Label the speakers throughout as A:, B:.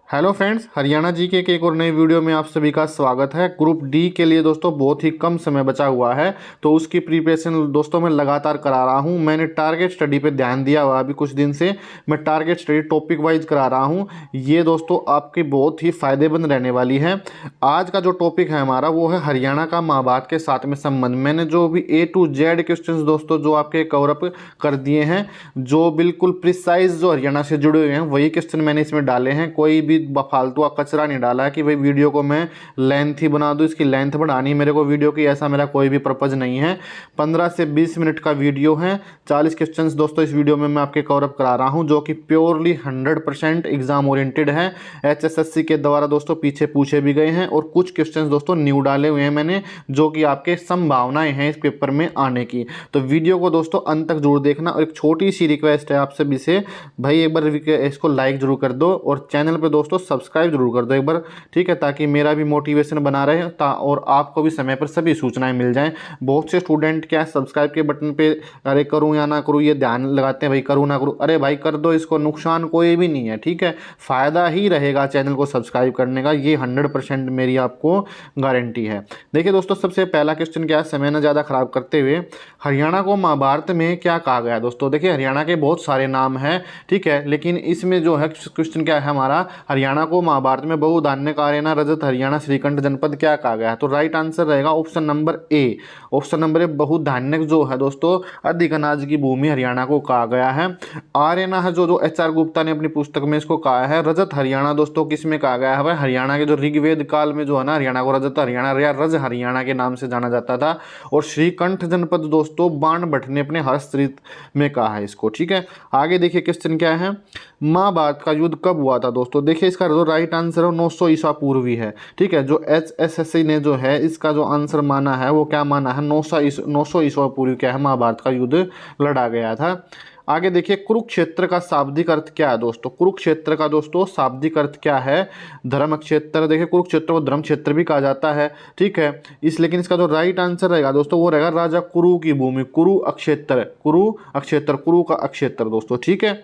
A: Hello friends, Haryana GK के एक और नई वीडियो में आप सभी का स्वागत है। ग्रुप डी के लिए दोस्तों बहुत ही कम समय बचा हुआ है, तो उसकी प्रिपरेशन दोस्तों मैं लगातार करा रहा हूं। मैंने टारगेट स्टडी पे ध्यान दिया हुआ अभी कुछ दिन से। मैं टारगेट स्टडी टॉपिक वाइज करा रहा हूं। ये दोस्तों आपकी बहुत ही फायदेमंद रहने वाली है। आज का जो टॉपिक है हमारा वो है हरियाणा का महाभारत के साथ में संबंध। मैंने जो भी A to Z क्वेश्चन दोस्तों जो आपके कवरअप कर दिए हैं, जो बिल्कुल प्रिसाइज जो हरियाणा से जुड़े हुए हैं वही क्वेश्चन मैंने इसमें डाले हैं। कोई भी फालतू कचरा नहीं डाला है कि भाई वीडियो को मैं लेंथ ही बना दूं, इसकी लेंथ बढ़ानी है मेरे को वीडियो की, ऐसा मेरा कोई भी पर्पज नहीं है। 15 से 20 मिनट का वीडियो है। 40 क्वेश्चंस दोस्तों इस वीडियो में मैं आपके कवरअप करा रहा हूं, जो कि प्योरली 100% एग्जाम ओरिएंटेड है। HSSC के द्वारा दोस्तों पीछे पूछे भी गए हैं और कुछ क्वेश्चंस दोस्तों न्यू डाले हुए हैं मैंने, जो कि आपके संभावनाएं हैं इस पेपर में आने की। तो वीडियो को दोस्तों अंत तक जरूर देखना। और एक छोटी सी रिक्वेस्ट है आप सभी से, भाई एक बार इसको लाइक जरूर कर दो और चैनल पे दोस्तों सब्सक्राइब जरूर कर दो एक बार, ठीक है, ताकि मेरा भी मोटिवेशन बना रहे और आपको भी समय पर सभी सूचनाएं मिल जाएं। बहुत से स्टूडेंट क्या सब्सक्राइब के बटन पे अरे करूं या ना करूं ये ध्यान लगाते हैं, भाई करूं ना करूं। अरे भाई कर दो, इसको नुकसान कोई भी नहीं है, ठीक है, फ़ायदा ही रहेगा चैनल को सब्सक्राइब करने का, ये 100% मेरी आपको गारंटी है। देखिए दोस्तों, सबसे पहला क्वेश्चन क्या है, समय न ज़्यादा खराब करते हुए हरियाणा को महाभारत में क्या कहा गया। दोस्तों देखिए, हरियाणा के बहुत सारे नाम हैं, ठीक है, लेकिन इसमें जो है क्वेश्चन क्या है हमारा, हरियाणा को महाभारत में बहुधान्य कार्यना रजत हरियाणा श्रीकंठ जनपद क्या कहा गया है। तो राइट आंसर रहेगा option number A. Option number A, बहुधान्य जो है दोस्तों अधिक अनाज की भूमि हरियाणा को कहा गया है। आर्यना है जो HR गुप्ता ने अपनी पुस्तक में इसको कहा है। रजत हरियाणा दोस्तों किस में कहा गया है, भाई हरियाणा के जो ऋग्वेद काल में जो है ना, हरियाणा को रजत हरियाणा या रज हरियाणा के नाम से जाना जाता था। और श्रीकंठ जनपद दोस्तों बाण भट्ट ने अपने हस्तचरित में कहा है इसको, ठीक है। आगे देखिए क्वेश्चन क्या है, महाभारत का युद्ध कब हुआ था। दोस्तों देखिए, इसका जो राइट आंसर है 900 ईसा पूर्व ही है, ठीक है। जो HSSC ने जो है इसका जो आंसर माना है वो क्या माना है, 900 ईसा पूर्व क्या है महाभारत का युद्ध लड़ा गया था। आगे देखिए, कुरुक्षेत्र का शाब्दिक अर्थ क्या है। दोस्तों कुरुक्षेत्र का दोस्तों शाब्दिक अर्थ क्या है, धर्म क्षेत्र। देखिए कुरुक्षेत्र को धर्म क्षेत्र भी कहा जाता है, ठीक है। लेकिन इसका जो राइट आंसर रहेगा दोस्तों वो रहेगा राजा कुरु की भूमि, कुरु अक्षेत्र, कुरु अक्षेत्र, कुरु का अक्षेत्र दोस्तों, ठीक है।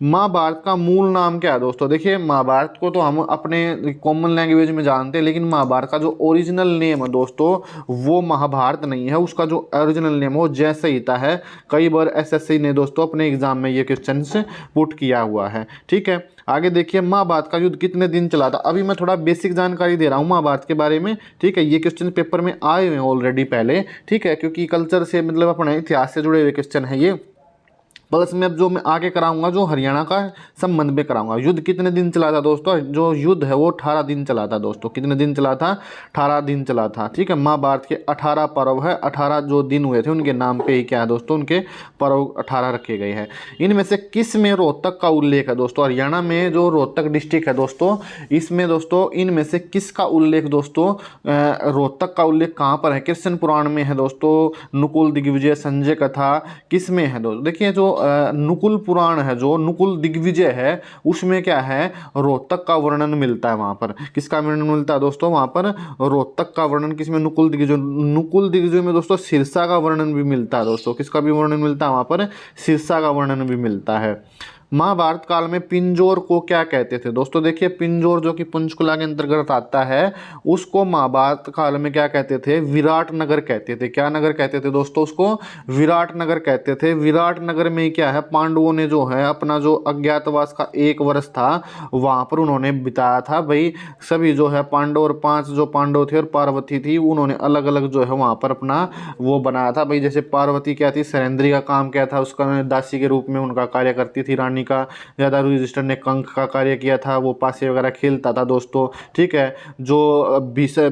A: महाभारत का मूल नाम क्या है। दोस्तों देखिए, महाभारत को तो हम अपने कॉमन लैंग्वेज में जानते हैं, लेकिन महाभारत का जो ओरिजिनल नेम है दोस्तों वो महाभारत नहीं है, उसका जो ओरिजिनल नेम है वो जय संहिता है। कई बार SSC ने दोस्तों अपने एग्जाम में ये क्वेश्चन पुट किया हुआ है, ठीक है। आगे देखिए, महाभारत का युद्ध कितने दिन चला था। अभी मैं थोड़ा बेसिक जानकारी दे रहा हूँ महाभारत के बारे में, ठीक है। ये क्वेश्चन पेपर में आए हुए हैं ऑलरेडी पहले, ठीक है, क्योंकि कल्चर से मतलब अपने इतिहास से जुड़े हुए क्वेश्चन है ये। प्लस में अब जो मैं आगे कराऊंगा जो हरियाणा का संबंध में कराऊंगा। युद्ध कितने दिन चला था दोस्तों, जो युद्ध है वो 18 दिन चला था दोस्तों। कितने दिन चला था, 18 दिन चला था, ठीक है। महाभारत के 18 पर्व है, 18 जो दिन हुए थे उनके नाम पे ही क्या है दोस्तों, उनके पर्व 18 रखे गए हैं। इनमें से किस में रोहतक का उल्लेख है। दोस्तों हरियाणा में जो रोहतक डिस्ट्रिक्ट है दोस्तों, इसमें दोस्तों इनमें से किसका उल्लेख दोस्तों, रोहतक का उल्लेख कहाँ पर है। कृष्ण पुराण में है दोस्तों, नुकुल दिग्विजय संजय कथा किस में है दोस्तों। देखिए जो नुकुल पुराण है, जो नुकुल दिग्विजय है, उसमें क्या है रोहतक का वर्णन मिलता है। वहां पर किसका वर्णन मिलता है दोस्तों, वहां पर रोहतक का वर्णन किसमें, नुकुल दिग्विजय। नुकुल दिग्विजय में दोस्तों सिरसा का वर्णन भी मिलता है दोस्तों। किसका भी वर्णन मिलता है वहां पर, सिरसा का वर्णन भी मिलता है। महाभारत काल में पिंजौर को क्या कहते थे। दोस्तों देखिए, पिंजौर जो कि पंचकुला के अंतर्गत आता है, उसको महाभारत काल में क्या कहते थे, विराट नगर कहते थे। क्या नगर कहते थे दोस्तों, उसको विराट नगर कहते थे। विराट नगर में क्या है, पांडवों ने जो है अपना जो अज्ञातवास का 1 वर्ष था वहां पर उन्होंने बिताया था। भाई सभी जो है पांडव और 5 जो पांडव थे और पार्वती थी, उन्होंने अलग अलग जो है वहां पर अपना वो बनाया था। भाई जैसे पार्वती क्या थी, सरेंद्री का काम क्या था, उसका दासी के रूप में उनका कार्य करती थी रानी का। ज्यादा रजिस्टर ने कंक का कार्य किया था, वो पासे वगैरह खेलता था दोस्तों, ठीक है। जो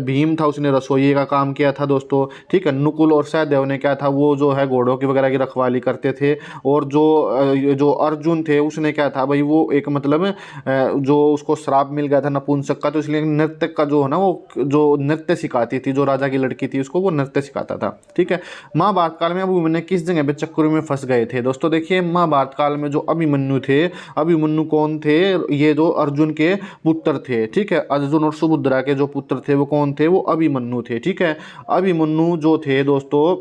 A: भीम था उसने रसोई का काम किया था दोस्तों, ठीक है। नुकुल और सहदेव ने क्या था, वो जो है घोड़ों की वगैरह की रखवाली करते थे। और जो अर्जुन थे उसने क्या था भाई, वो एक मतलब जो उसको श्राप मिल गया था नपुंसक का, तो इसलिए नृत्य का जो है ना, वो जो नृत्य सिखाती थी, जो राजा की लड़की थी उसको वो नृत्य सिखाता था, ठीक है। महाभारत काल में अभिमन्यु किस जगह पे चक्करों में फंस गए थे। दोस्तों देखिए, महाभारत काल में जो अभिमन्यु थे, अभिमन्यु कौन थे, ये जो अर्जुन के पुत्र थे, ठीक है। अर्जुन और सुभद्रा के जो पुत्र थे वो कौन थे, वो अभिमन्यु थे, ठीक है। अभिमन्यु जो थे दोस्तों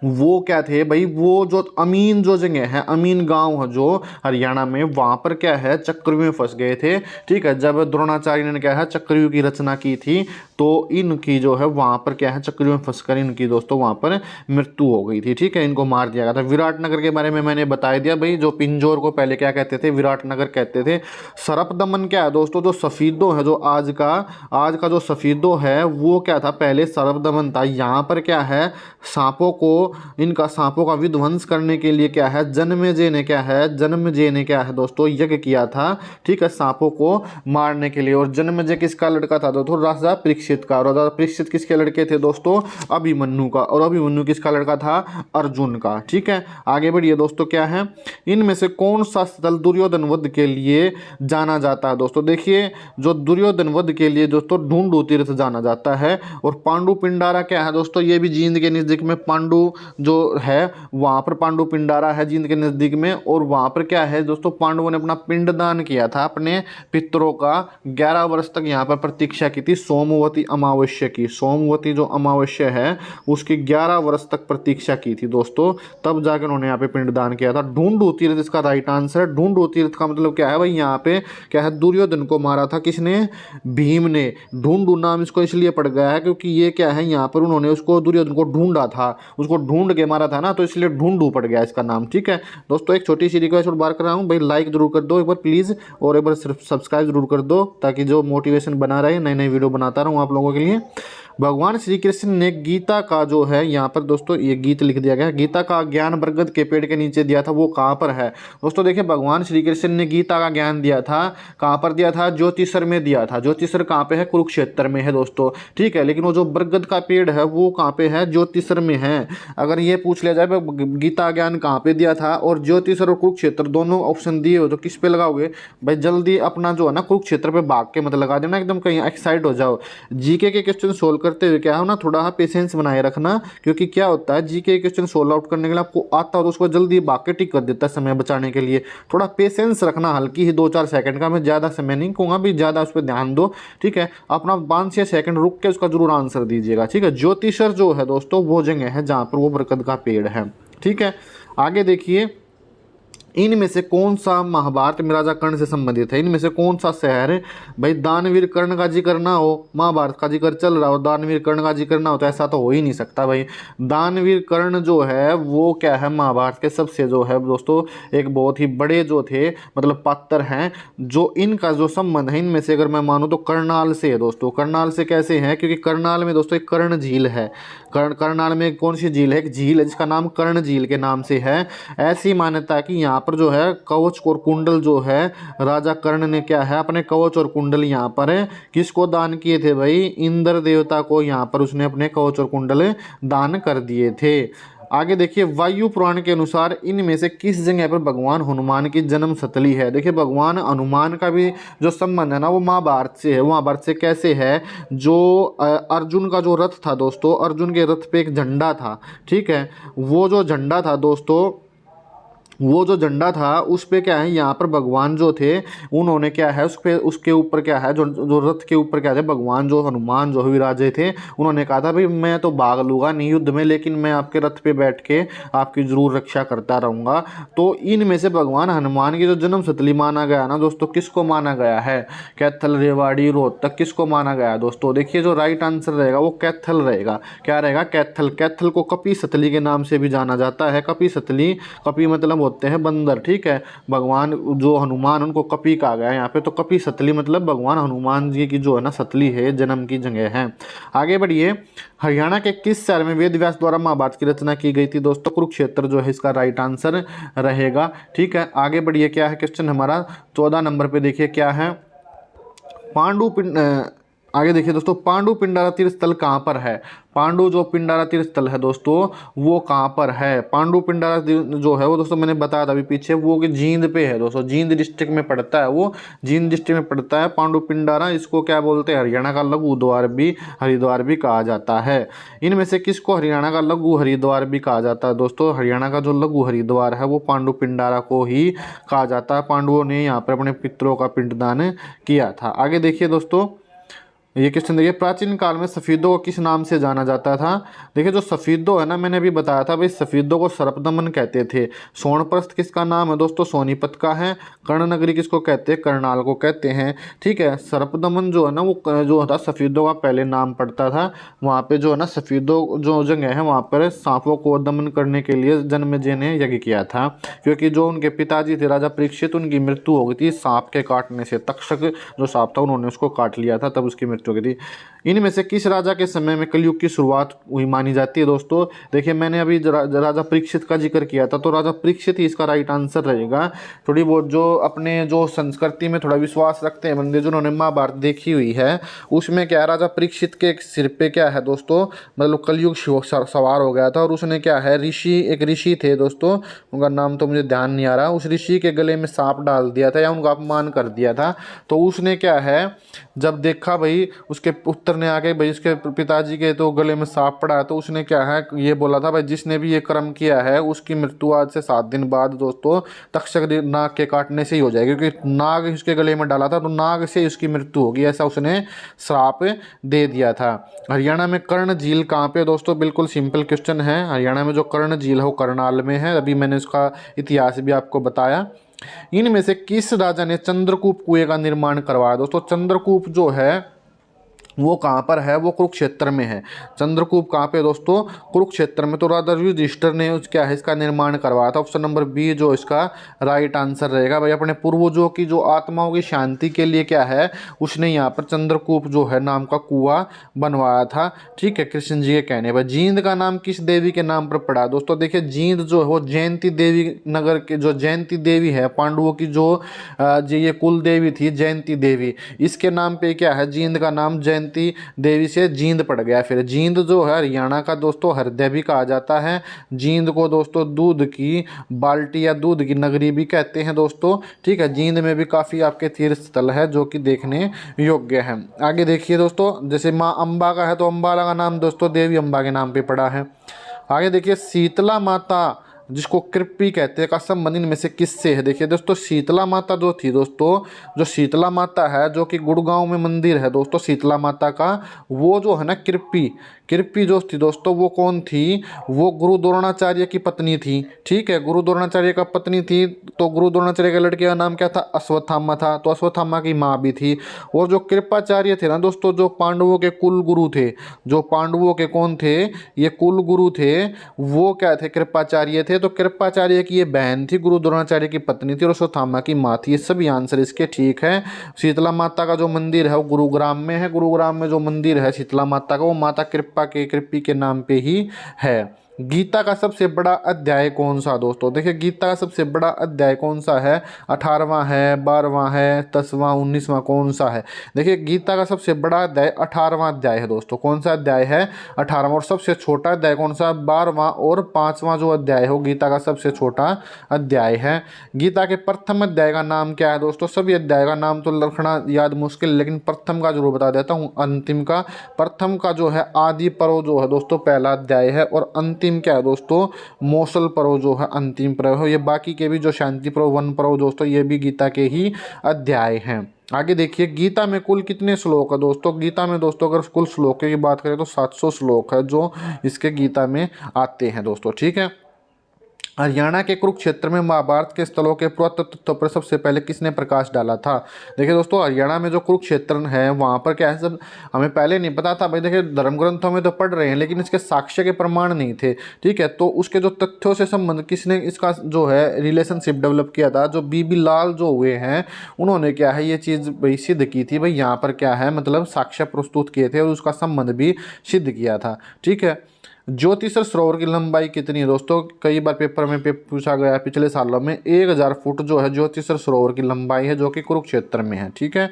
A: वो क्या थे भाई, वो जो अमीन जो जगह है, अमीन गांव है जो हरियाणा में, वहां पर क्या है चक्रव्यूह में फंस गए थे। ठीक है, जब द्रोणाचार्य ने क्या है चक्रव्यूह की रचना की थी तो इनकी जो है वहां पर क्या है चक्रव्यूह में फंसकर इनकी दोस्तों वहां पर मृत्यु हो गई थी। ठीक है, इनको मार दिया गया था। विराटनगर के बारे में मैंने बता दिया भाई, जो पिंजौर को पहले क्या कहते थे, विराटनगर कहते थे। सरप दमन क्या है दोस्तों, जो सफीदो है, जो आज का जो सफीदो है वो क्या था, पहले सरप दमन था। यहाँ पर क्या है सांपों को, इनका सांपों का विध्वंस करने के लिए क्या है जन्मेजय ने क्या है दोस्तों यज्ञ किया था। ठीक है, सांपों को मारने के लिए। और जन्मेजय किसका लड़का था दोस्तों, राजा परीक्षित का। राजा परीक्षित किसके लड़के थे दोस्तों, अभिमन्यु का। और अभिमन्यु किसका लड़का था, अर्जुन का। ठीक है, आगे बढ़िए दोस्तों, क्या है इनमें से कौन सा स्थल दुर्योधन वध के लिए जाना जाता है दोस्तों। देखिए, जो दुर्योधन वध के लिए दोस्तों ढूंढू तीर्थ जाना जाता है। और पांडु पिंडारा क्या है दोस्तों, ये भी जींद के नजदीक में पांडु जो है वहां पर पांडु पिंडारा है जींद के नजदीक में। और वहां पर क्या है दोस्तों, पांडवों ने अपना पिंडदान किया था अपने पितरों का। 11 वर्ष तक यहाँ पर प्रतीक्षा की थी सोमवती अमावस्या की। सोमवती जो अमावस्या है उसकी 11 वर्ष तक प्रतीक्षा की थी दोस्तों, तब जाकर उन्होंने यहाँ पे पिंडदान किया था। ढूंढू तीर्थ इसका राइट आंसर है। ढूंढू तीर्थ का मतलब क्या है भाई, यहाँ पे क्या है दुर्योधन को मारा था किसने, भीम ने। ढूंढू नाम इसको इसलिए पड़ गया है क्योंकि ये क्या है यहाँ पर उन्होंने उसको दुर्योधन को ढूंढा था, उसको ढूंढ के मारा था ना, तो इसलिए ढूंढू पड़ गया इसका नाम। ठीक है दोस्तों, एक छोटी सी रिक्वेस्ट और बार कर रहा हूँ भाई, लाइक जरूर कर दो एक बार प्लीज़, और एक बार सिर्फ सब्सक्राइब जरूर कर दो ताकि जो मोटिवेशन बना रहे, नई नई वीडियो बनाता रहूँ आप लोगों के लिए। भगवान श्री कृष्ण ने गीता का जो है यहाँ पर दोस्तों ये गीत लिख दिया गया, गीता का ज्ञान बरगद के पेड़ के नीचे दिया था, वो कहाँ पर है दोस्तों। देखिए, भगवान श्री कृष्ण ने गीता का ज्ञान दिया था, कहाँ पर दिया था, ज्योतिषर में दिया था। ज्योतिषर कहाँ पे है, कुरुक्षेत्र में है दोस्तों। ठीक है, लेकिन वो जो बरगद का पेड़ है वो कहाँ पे है, ज्योतिषर में है। अगर ये पूछ लिया जाए गीता ज्ञान कहाँ पे दिया था और ज्योतिषर और कुरुक्षेत्र दोनों ऑप्शन दिए हो तो किस पे लगाओगे भाई, जल्दी अपना जो है ना कुरुक्षेत्र पे भाग के मत लगा देना, एकदम कहीं एक्साइट हो जाओ। जीके के क्वेश्चन सोल्व करते हुए क्या हो ना, थोड़ा पेशेंस बनाए रखना, क्योंकि क्या होता है जीके क्वेश्चन सोल्व आउट करने के लिए आपको आता हो तो उसको जल्दी भाग के टिक कर देता है समय बचाने के लिए। थोड़ा पेशेंस रखना, हल्की ही 2-4 सेकंड का, मैं ज़्यादा समय नहीं कहूँगा भी, ज़्यादा उस पर ध्यान दो। ठीक है, अपना 5-6 सेकंड रुक के उसका जरूर आंसर दीजिएगा। ठीक है, ज्योतिषर जो है दोस्तों वो जगह है जहाँ पर वो बरगद का पेड़ है। ठीक है, आगे देखिए, इनमें से कौन सा महाभारत में राजा कर्ण से संबंधित है, इनमें से कौन सा शहर भाई दानवीर कर्ण का जिक्र ना हो, महाभारत का जिक्र चल रहा हो, दानवीर कर्ण का जिक्र ना हो, तो ऐसा तो हो ही नहीं सकता भाई। दानवीर कर्ण जो है वो क्या है, महाभारत के सबसे जो है दोस्तों एक बहुत ही बड़े जो थे मतलब पात्र हैं। जो इनका जो संबंध है इनमें से अगर मैं मानूँ तो करनाल से है दोस्तों। करनाल से कैसे है, क्योंकि करनाल में दोस्तों एक कर्ण झील है। करनाल में कौन सी झील है, एक झील है जिसका नाम कर्ण झील के नाम से है। ऐसी मान्यता है कि यहाँ पर जो है कवच और कुंडल जो है राजा कर्ण ने क्या है अपने कवच और कुंडल यहाँ पर किसको दान किए थे भाई, इंद्र देवता को यहाँ पर उसने अपने कवच और कुंडल दान कर दिए थे। आगे देखिए, वायु पुराण के अनुसार इनमें से किस जगह पर भगवान हनुमान की जन्म स्थली है। देखिए, भगवान हनुमान का भी जो संबंध है ना वो महाभारत से है। महाभारत से कैसे है, जो अर्जुन का जो रथ था दोस्तों, अर्जुन के रथ पे एक झंडा था। ठीक है, वो जो झंडा था दोस्तों, वो जो झंडा था उस पे क्या है यहाँ पर भगवान जो थे उन्होंने क्या है उस पे उसके ऊपर क्या है जो रथ के ऊपर क्या थे भगवान जो हनुमान जो विराजे थे, उन्होंने कहा था भाई मैं तो भाग लूँगा नहीं युद्ध में, लेकिन मैं आपके रथ पे बैठ के आपकी जरूर रक्षा करता रहूँगा। तो इनमें से भगवान हनुमान की जो जन्म स्थली माना गया ना दोस्तों, किसको माना गया है, कैथल, रेवाड़ी, रोहतक, किसको माना गया है दोस्तों। देखिए, जो राइट आंसर रहेगा वो कैथल रहेगा। क्या रहेगा, कैथल। कैथल को कपि सतली के नाम से भी जाना जाता है। कपि सतली, कपि मतलब होते हैं बंदर। ठीक है, भगवान जो हनुमान उनको कपि कहा गया यहाँ पे, तो कपि सतली मतलब भगवान हनुमान जी की जो है ना सतली है, जन्म की जगह है। आगे बढ़िए, हरियाणा के किस शहर में वेद व्यास द्वारा महाभारत की रचना की गई थी दोस्तों। कुरुक्षेत्र जो है इसका राइट आंसर रहेगा। ठीक है, आगे बढ़िए, क्या है क्वेश्चन हमारा 14 नंबर पे देखिए क्या है, आगे देखिए दोस्तों, पांडु पिंडारा तीर्थ स्थल कहाँ पर है। पांडु जो पिंडारा तीर्थ स्थल है दोस्तों वो कहाँ पर है। पांडु पिंडारा जो है वो दोस्तों मैंने बताया था अभी पीछे, वो कि जींद पे है दोस्तों, जींद डिस्ट्रिक्ट में पड़ता है, वो जींद डिस्ट्रिक्ट में पड़ता है पांडु पिंडारा। इसको क्या बोलते हैं, हरियाणा का लघु हरिद्वार भी कहा जाता है। इनमें से किसको हरियाणा का लघु हरिद्वार भी कहा जाता है दोस्तों। हरियाणा का जो लघु हरिद्वार है वो पांडु पिंडारा को ही कहा जाता है। पांडवों ने यहाँ पर अपने पितरों का पिंडदान किया था। आगे देखिए दोस्तों, ये क्वेश्चन देखिए, प्राचीन काल में सफेदों को किस नाम से जाना जाता था। देखिए जो सफेदों है ना, मैंने अभी बताया था भाई, सफेदों को सर्पदमन कहते थे। सोनप्रस्थ किसका नाम है दोस्तों, सोनीपत का है। कर्णनगरी किसको कहते हैं, करनाल को कहते हैं। ठीक है, सर्पदमन जो है ना, वो जो था सफेदों का पहले नाम पड़ता था। वहाँ पे जो है ना, सफेदों जो जगह है वहाँ पर सांपों को दमन करने के लिए जन्मेजय ने यज्ञ किया था, क्योंकि जो उनके पिताजी थे राजा परीक्षित, उनकी मृत्यु हो गई थी सांप के काटने से। तक्षक जो सांप था उन्होंने उसको काट लिया था, तब उसकी मृत्यु हो गई थी। इनमें से किस राजा के समय में कलयुग की शुरुआत हुई मानी जाती है दोस्तों। देखिए मैंने अभी राजा परीक्षित का जिक्र किया था, तो राजा परीक्षित ही इसका राइट आंसर रहेगा। थोड़ी बहुत जो अपने जो संस्कृति में थोड़ा विश्वास रखते हैं बंदे, जिन्होंने महाभारत देखी हुई है, उसमें क्या है, राजा परीक्षित के सिर पे क्या है दोस्तों, मतलब कलयुग सवार हो गया था। और उसने क्या है, एक ऋषि थे दोस्तों, उनका नाम तो मुझे ध्यान नहीं आ रहा, उस ऋषि के गले में सांप डाल दिया था या उनका अपमान कर दिया था। तो उसने क्या है, जब देखा भाई, उसके पुत्र ने आके भाई उसके पिताजी के तो गले में सांप पड़ा, तो उसने क्या है ये बोला था भाई, जिसने भी ये कर्म किया है उसकी मृत्यु आज से 7 दिन बाद दोस्तों तक्षक नाग के काटने से ही हो जाएगी, क्योंकि नाग उसके गले में डाला था तो नाग से उसकी मृत्यु होगी, ऐसा उसने श्राप दे दिया था। हरियाणा में कर्ण झील कहाँ पे दोस्तों, बिल्कुल सिंपल क्वेश्चन है। हरियाणा में जो कर्ण झील है वो करनाल में है, अभी मैंने उसका इतिहास भी आपको बताया। इनमें से किस राजा ने चंद्रकूप कुएं का निर्माण करवाया दोस्तों। चंद्रकूप जो है वो कहाँ पर है, वो कुरुक्षेत्र में है। चंद्रकूप कहाँ पे दोस्तों, कुरुक्षेत्र में। तो राजा युधिष्ठिर ने क्या है इसका निर्माण करवाया था। ऑप्शन नंबर बी जो इसका राइट आंसर रहेगा भाई। अपने पूर्वजों की जो आत्माओं की शांति के लिए क्या है, उसने यहाँ पर चंद्रकूप जो है नाम का कुआं बनवाया था। ठीक है, कृष्ण जी के कहने पर। जींद का नाम किस देवी के नाम पर पड़ा दोस्तों। देखिए जींद जो है वो जयंती देवी नगर के जो जयंती देवी है, पांडवों की जो ये कुल देवी थी जयंती देवी, इसके नाम पे क्या है, जींद का नाम जयंती देवी से जींद पड़ गया। फिर जींद जो है हरियाणा का दोस्तों हृदय भी कहा जाता है। जींद को दोस्तों दूध की बाल्टी या दूध की नगरी भी कहते हैं दोस्तों। ठीक है, जींद में भी काफ़ी आपके तीर्थ स्थल है जो कि देखने योग्य है। आगे देखिए दोस्तों, जैसे माँ अम्बा का है तो अम्बाला का नाम दोस्तों देवी अम्बा के नाम पे पड़ा है। आगे देखिए, शीतला माता जिसको कृपी कहते हैं का संबंध इनमें से किससे है। देखिए दोस्तों, शीतला माता जो थी दोस्तों, जो शीतला माता है जो कि गुड़गांव में मंदिर है दोस्तों शीतला माता का, वो जो है ना कृपी जो थी दोस्तों, वो कौन थी, वो गुरु द्रोणाचार्य की पत्नी थी। ठीक है, गुरु द्रोणाचार्य का पत्नी थी। तो गुरु द्रोणाचार्य के लड़के का नाम क्या था, अश्वत्थामा था। तो अश्वत्थामा की माँ भी थी। और जो कृपाचार्य थे ना दोस्तों, जो पांडवों के कुल गुरु थे, जो पांडवों के कौन थे, ये कुल गुरु थे, वो क्या थे, कृपाचार्य थे। तो कृपाचार्य की ये बहन थी, गुरु द्रोणाचार्य की पत्नी थी, और अश्वत्थामा की माँ थी। ये सभी आंसर इसके ठीक है। शीतला माता का जो मंदिर है वो गुरुग्राम में है। गुरुग्राम में जो मंदिर है शीतला माता का, वो माता कृपी के नाम पे ही है। गीता का सबसे बड़ा अध्याय कौन सा दोस्तों। देखिए गीता का सबसे बड़ा अध्याय कौन सा है, 18वां है, 12वां है, 10वां, 19वां, कौन सा है। देखिए गीता का सबसे बड़ा अध्याय 18वां अध्याय है दोस्तों। कौन सा अध्याय है, 18वां। और सबसे छोटा अध्याय कौन सा, 12वां और 5वां जो अध्याय है वो गीता का सबसे छोटा अध्याय है। गीता के प्रथम अध्याय का नाम क्या है दोस्तों। सभी अध्याय का नाम तो रखना याद मुश्किल, लेकिन प्रथम का जरूर बता देता हूँ, अंतिम का। प्रथम का जो है आदि पर्व जो है दोस्तों पहला अध्याय है, और अंतिम क्या है दोस्तों, मौसल पर्व जो है अंतिम पर्व है। ये बाकी के भी जो शांति पर्व, वन पर्व दोस्तों, ये भी गीता के ही अध्याय हैं। आगे देखिए, गीता में कुल कितने श्लोक है दोस्तों। गीता में दोस्तों अगर कुल श्लोकों की बात करें तो 700 श्लोक है जो इसके गीता में आते हैं दोस्तों। ठीक है, हरियाणा के कुरुक्षेत्र में महाभारत के स्थलों के पुरातत्व पर सबसे पहले किसने प्रकाश डाला था। देखिए दोस्तों, हरियाणा में जो कुरुक्षेत्र है वहाँ पर क्या है, सब हमें पहले नहीं पता था भाई। देखिए धर्म ग्रंथों में तो पढ़ रहे हैं, लेकिन इसके साक्ष्य के प्रमाण नहीं थे। ठीक है, तो उसके जो तथ्यों से संबंध किसने इसका जो है रिलेशनशिप डेवलप किया था, जो बीबी लाल जो हुए हैं, उन्होंने क्या है ये चीज़ भाई सिद्ध की थी भाई, यहाँ पर क्या है मतलब साक्ष्य प्रस्तुत किए थे और उसका संबंध भी सिद्ध किया था। ठीक है, ज्योतिषर सरोवर की लंबाई कितनी है दोस्तों। कई बार पेपर में पूछा गया है पिछले सालों में। 1000 फुट जो है ज्योतिषर सरोवर की लंबाई है, जो कि कुरुक्षेत्र में है। ठीक है,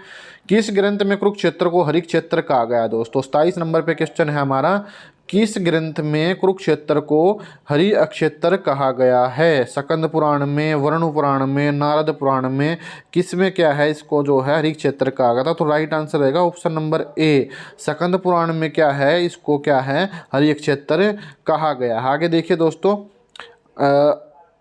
A: किस ग्रंथ में कुरुक्षेत्र को हरि क्षेत्र कहा गया दोस्तों। 27 नंबर पे क्वेश्चन है हमारा, किस ग्रंथ में कुरुक्षेत्र को हरि अक्षेत्र कहा गया है। सकंद पुराण में, वरुण पुराण में, नारद पुराण में, किस में क्या है इसको जो है हरि क्षेत्र कहा गया था। तो राइट आंसर रहेगा ऑप्शन नंबर ए, सकंद पुराण में क्या है, इसको क्या है हरि क्षेत्र कहा गया। आगे देखिए दोस्तों,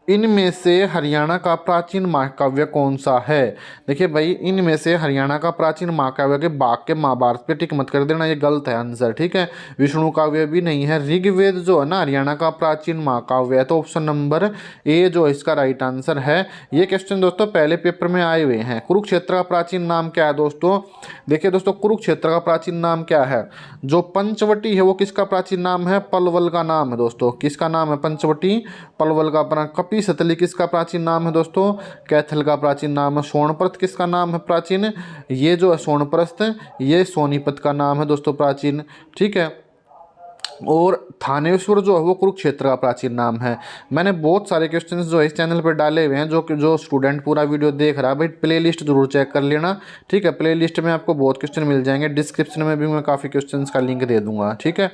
A: इनमें से हरियाणा का प्राचीन महाकाव्य कौन सा है? देखिए भाई, इनमें से हरियाणा का प्राचीन महाकाव्य के बाग के महाभारत पे टिक मत कर देना, ये गलत है आंसर। ठीक है, विष्णु काव्य भी नहीं है। ऋग्वेद जो है ना हरियाणा का प्राचीन महाकाव्य है, तो ऑप्शन नंबर ए जो इसका राइट आंसर है। ये क्वेश्चन दोस्तों पहले पेपर में आए हुए हैं। कुरुक्षेत्र का प्राचीन नाम क्या है दोस्तों? देखिए दोस्तों, कुरुक्षेत्र का प्राचीन नाम क्या है? जो पंचवटी है वो किसका प्राचीन नाम है? पलवल का नाम है दोस्तों। किसका नाम है? पंचवटी, पलवल का। कपि सतली किसका प्राचीन नाम है दोस्तों? कैथल का प्राचीन नाम है। सोनप्रथ किसका नाम है प्राचीन? ये जो है सोनप्रस्थ, ये सोनीपत का नाम है दोस्तों प्राचीन। ठीक है, और थानेश्वर जो है वो कुरुक्षेत्र का प्राचीन नाम है। मैंने बहुत सारे क्वेश्चंस जो है इस चैनल पर डाले हुए हैं, जो स्टूडेंट पूरा वीडियो देख रहा है भाई प्लेलिस्ट जरूर चेक कर लेना। ठीक है, प्लेलिस्ट में आपको बहुत क्वेश्चन मिल जाएंगे। डिस्क्रिप्शन में भी मैं काफ़ी क्वेश्चंस का लिंक दे दूंगा। ठीक है,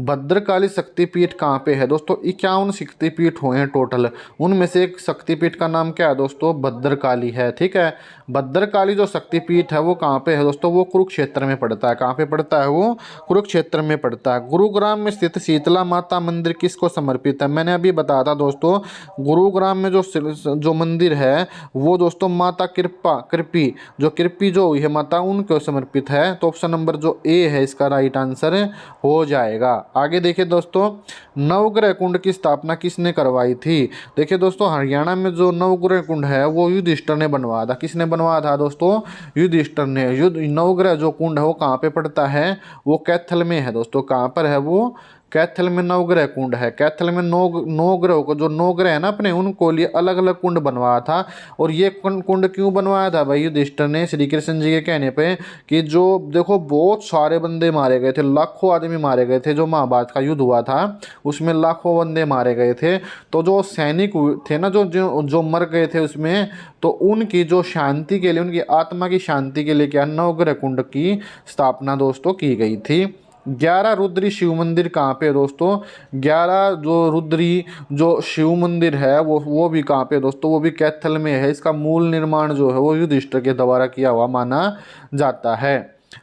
A: भद्रकाली शक्तिपीठ कहाँ पे है दोस्तों? 51 शक्तिपीठ हुए हैं टोटल, उनमें से एक शक्तिपीठ का नाम क्या है दोस्तों? भद्रकाली है। ठीक है, भद्रकाली जो शक्तिपीठ है वो कहाँ पे है दोस्तों? वो कुरुक्षेत्र में पड़ता है। कहाँ पे पड़ता है वो? कुरुक्षेत्र में पड़ता है। गुरुग्राम में स्थित शीतला माता मंदिर किसको समर्पित है? मैंने अभी बताया था दोस्तों, गुरुग्राम में जो मंदिर है वो दोस्तों माता कृपी जो हुई है माता, उनको समर्पित है। तो ऑप्शन नंबर जो ए है इसका राइट आंसर हो जाएगा। आगे देखिए दोस्तों, नवग्रह कुंड की स्थापना किसने करवाई थी? देखिए दोस्तों, हरियाणा में जो नवग्रह कुंड है वो युधिष्ठिर ने बनवाया था। किसने बनवाया था दोस्तों? युधिष्ठिर ने। नवग्रह जो कुंड है वो कहाँ पे पड़ता है? वो कैथल में है दोस्तों। कहाँ पर है वो? कैथल में नवग्रह कुंड है। कैथल में नौ ग्रह को, जो नौ ग्रह है ना अपने, उनको लिए अलग अलग कुंड बनवाया था। और ये कुंड क्यों बनवाया था भाई युधिष्ठिर ने? श्री कृष्ण जी के कहने पे कि जो देखो बहुत सारे बंदे मारे गए थे, लाखों आदमी मारे गए थे। जो महाभारत का युद्ध हुआ था उसमें लाखों बंदे मारे गए थे। तो जो सैनिक थे ना जो मर गए थे उसमें, तो उनकी जो शांति के लिए, उनकी आत्मा की शांति के लिए क्या नवग्रह कुंड की स्थापना दोस्तों की गई थी। 11 रुद्री शिव मंदिर कहाँ पे है दोस्तों? 11 जो रुद्री जो शिव मंदिर है वो भी कहाँ पे है दोस्तों? वो भी कैथल में है। इसका मूल निर्माण जो है वो युधिष्ठिर के द्वारा किया हुआ माना जाता है।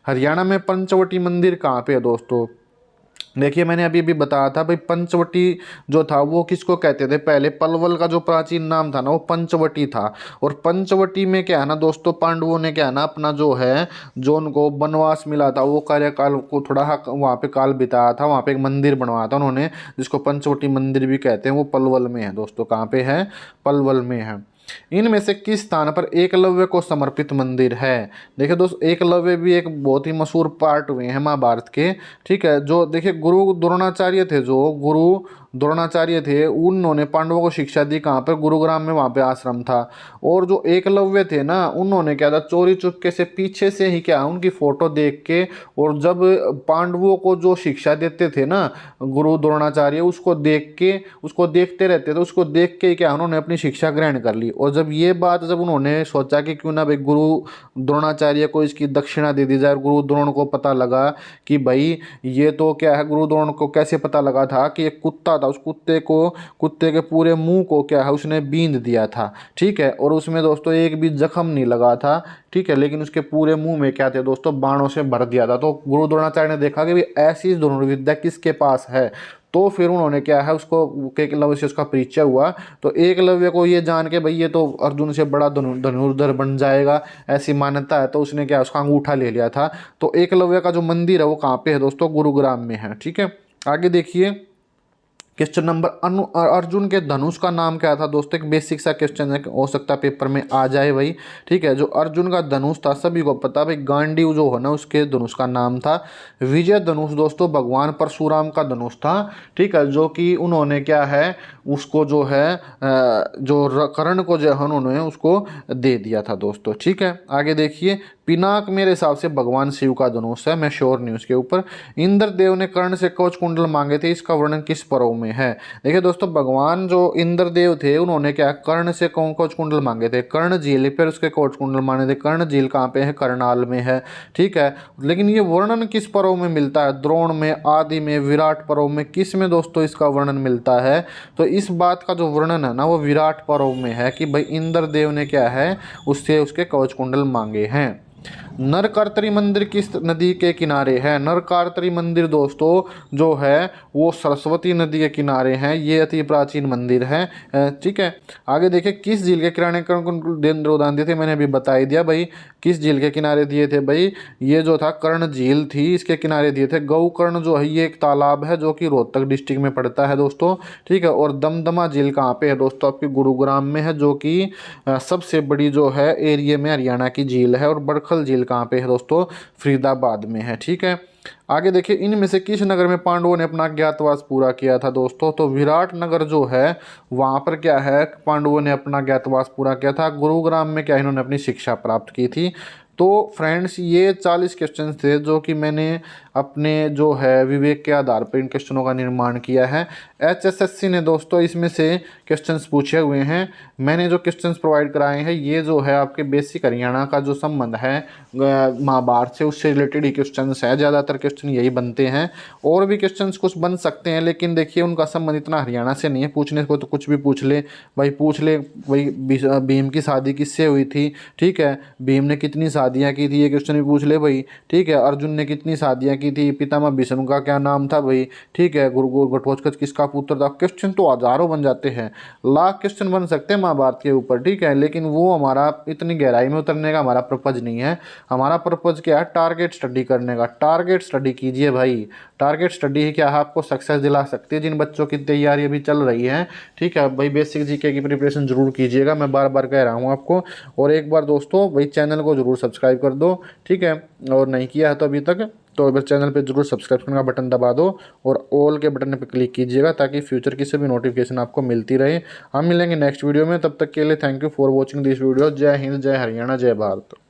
A: हरियाणा में पंचवटी मंदिर कहाँ पे है दोस्तों? देखिए, मैंने अभी भी बताया था भाई, पंचवटी जो था वो किसको कहते थे? पहले पलवल का जो प्राचीन नाम था ना वो पंचवटी था। और पंचवटी में क्या है ना दोस्तों, पांडवों ने क्या है ना अपना जो उनको वनवास मिला था वो कार्यकाल को थोड़ा वहाँ पे काल बिताया था। वहाँ पे एक मंदिर बनवाया था उन्होंने, जिसको पंचवटी मंदिर भी कहते हैं। वो पलवल में है दोस्तों। कहाँ पे है? पलवल में है। इनमें से किस स्थान पर एकलव्य को समर्पित मंदिर है? देखिए दोस्तों, एकलव्य भी एक बहुत ही मशहूर पार्ट हुए हैं महाभारत के। ठीक है, जो देखिए गुरु द्रोणाचार्य थे, उन्होंने पांडवों को शिक्षा दी। कहाँ पर? गुरुग्राम में, वहाँ पे आश्रम था। और जो एकलव्य थे ना, उन्होंने क्या था, चोरी चुपके से पीछे से ही क्या उनकी फोटो देख के, और जब पांडवों को जो शिक्षा देते थे ना गुरु द्रोणाचार्य, उसको देखते रहते थे। उसको देख के क्या उन्होंने अपनी शिक्षा ग्रहण कर ली। और जब उन्होंने सोचा कि क्यों ना भाई गुरु द्रोणाचार्य को इसकी दक्षिणा दे दी जाए, गुरु द्रोण को पता लगा कि भाई ये तो क्या है, गुरु द्रोण को कैसे पता लगा था कि एक कुत्ता था, उस कुत्ते के पूरे मुंह को क्या है उसने बींद दिया था। ठीक है, और उसमें दोस्तों एक भी जख्म नहीं लगा था। ठीक है, लेकिन उसके पूरे मुंह में क्या थे दोस्तों? बाणों से भर दिया था। तो गुरु द्रोणाचार्य ने देखा कि भाई ऐसी धनुर्विद्या किसके पास है, तो फिर उन्होंने क्या है उसको एकलव्य से उसका परिचय हुआ। तो एकलव्य को ये जान के भाई ये तो अर्जुन से बड़ा धनुर्धर बन जाएगा, ऐसी मान्यता है, तो उसने क्या उसका अंगूठा ले लिया था। तो एकलव्य का जो मंदिर है वो कहाँ पे है दोस्तों? गुरुग्राम में है। ठीक है, आगे देखिए क्वेश्चन नंबर अर्जुन के धनुष का नाम क्या था दोस्तों? एक बेसिक सा क्वेश्चन है, हो सकता है पेपर में आ जाए भाई। ठीक है, जो अर्जुन का धनुष था सभी को पता भाई, गांडीव जो है ना उसके धनुष का नाम था विजय धनुष दोस्तों। भगवान परशुराम का धनुष था। ठीक है, जो कि उन्होंने क्या है उसको जो है जो कर्ण को जो है उन्होंने उसको दे दिया था दोस्तों। ठीक है, आगे देखिए पिनाक मेरे हिसाब से भगवान शिव का धनुष है, मैं श्योर नहीं उसके ऊपर। इंद्रदेव ने कर्ण से कवच कुंडल मांगे थे, इसका वर्णन किस पर्व में है? देखिए दोस्तों, भगवान जो इंद्रदेव थे उन्होंने क्या कर्ण से कवच कुंडल मांगे थे, कर्ण झील पर उसके कवच कुंडल मांगे थे। कर्ण झील कहाँ पे है? करनाल में है। ठीक है, लेकिन ये वर्णन किस पर्व में मिलता है? द्रोण में, आदि में, विराट पर्व में, किस में दोस्तों इसका वर्णन मिलता है? तो इस बात का जो वर्णन है ना वो विराट पर्व में है कि भाई इंद्रदेव ने क्या है उससे उसके कवच कुंडल मांगे हैं। नरकार्तरी मंदिर किस नदी के किनारे है? नरकार्तरी मंदिर दोस्तों जो है वो सरस्वती नदी के किनारे है। ये अति प्राचीन मंदिर है। ठीक है, आगे देखिए, किस झील के किनारे उदान दिए थे? मैंने अभी बता ही दिया भाई, किस झील के किनारे दिए थे भाई? ये जो था कर्ण झील थी, इसके किनारे दिए थे। गौकर्ण जो है ये एक तालाब है जो कि रोहतक डिस्ट्रिक्ट में पड़ता है दोस्तों। ठीक है, और दमदमा झील कहाँ पे है दोस्तों? आपके गुरुग्राम में है, जो कि सबसे बड़ी जो है एरिया में हरियाणा की झील है। और बड़खल झील कहाँ पे है दोस्तों? फरीदाबाद में है। ठीक है, आगे देखिए, इनमें से किस नगर में पांडवों ने अपना अज्ञातवास पूरा किया था दोस्तों? तो विराट नगर जो है वहाँ पर क्या है, पांडवों ने अपना अज्ञातवास पूरा किया था। गुरुग्राम में क्या इन्होंने अपनी शिक्षा प्राप्त की थी। तो फ्रेंड्स, ये 40 क्वेश्चन थे जो कि मैंने अपने जो है विवेक के आधार पर इन क्वेश्चनों का निर्माण किया है। HSSC ने दोस्तों इसमें से क्वेश्चंस पूछे हुए हैं। मैंने जो क्वेश्चंस प्रोवाइड कराए हैं ये जो है आपके बेसिक हरियाणा का जो संबंध है महाभारत से, उससे रिलेटेड ही क्वेश्चंस है। ज़्यादातर क्वेश्चन यही बनते हैं। और भी क्वेश्चंस कुछ बन सकते हैं, लेकिन देखिए उनका संबंध इतना हरियाणा से नहीं है। पूछने को तो कुछ भी पूछ ले भाई, पूछ ले भाई भीम की शादी किससे हुई थी? ठीक है, भीम ने कितनी शादियाँ की थी? ये क्वेश्चन भी पूछ ले भाई। ठीक है, अर्जुन ने कितनी शादियाँ की थी? पितामह भीष्म का क्या नाम था भाई? ठीक है, गुरु घटोत्कच किसका पुत्र था? क्वेश्चन तो हजारों बन जाते हैं, लाख क्वेश्चन बन सकते हैं महाभारत के ऊपर। ठीक है, लेकिन वो हमारा इतनी गहराई में उतरने का हमारा पर्पज नहीं है। हमारा पर्पज क्या है? टारगेट स्टडी करने का। टारगेट स्टडी कीजिए भाई। टारगेट स्टडी ही क्या है, आपको सक्सेस दिला सकती है। जिन बच्चों की तैयारी अभी चल रही है, ठीक है भाई, बेसिक जीके की प्रिपरेशन जरूर कीजिएगा, मैं बार बार कह रहा हूँ आपको। और एक बार दोस्तों भाई चैनल को जरूर सब्सक्राइब कर दो। ठीक है, और नहीं किया है तो अभी तक, तो अगर चैनल पे जरूर सब्सक्राइब करने का बटन दबा दो और ऑल के बटन पे क्लिक कीजिएगा ताकि फ्यूचर की सभी नोटिफिकेशन आपको मिलती रहे। हम मिलेंगे नेक्स्ट वीडियो में, तब तक के लिए thank you for watching this video. जय हिंद, जय हरियाणा, जय भारत।